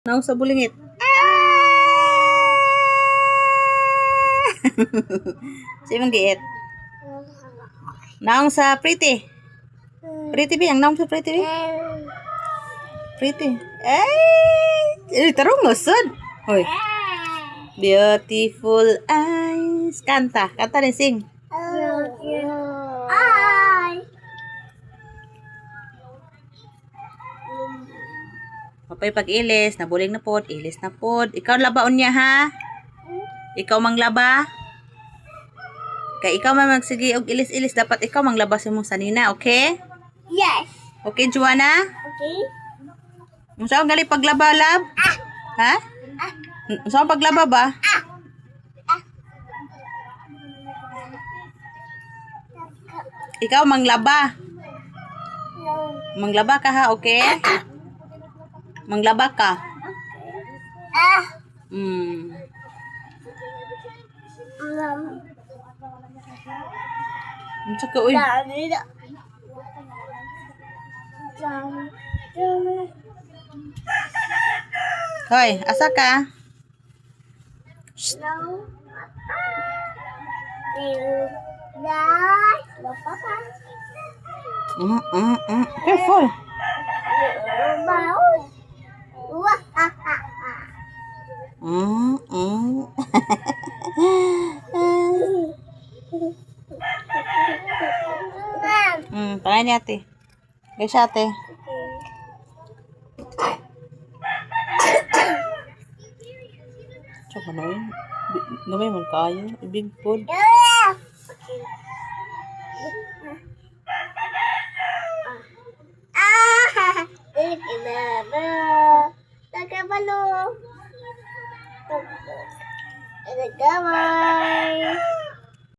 Naong sa bulingit. Sa imong giit. Naong sa pretty. Pretty biyang, naong sa pretty biyang. Pretty. Ay, tarong lusod. Hoy. Beautiful eyes. Kanta. Kanta rin, sing. Papay pag-ilis, nabuling na pod, ilis na pod. Ikaw labaon niya ha? Ikaw manglaba? Kaya ikaw man magsige og ilis-ilis, dapat ikaw manglaba sa mong sanina, okay? Yes. Okay, Joanna? Okay. Saan gali paglaba, lab? Ha? Saan paglaba ba? Ikaw manglaba. No. Manglaba ka ha, okay? Manglaba ka. Hmm. Tsaka, uy. Hoy, asa ka? Careful. Pangalan niya, ate. Guys, ate. Tsaka na yun. Gamay man kayo. Big food. Nagkabalo. Nagkamay.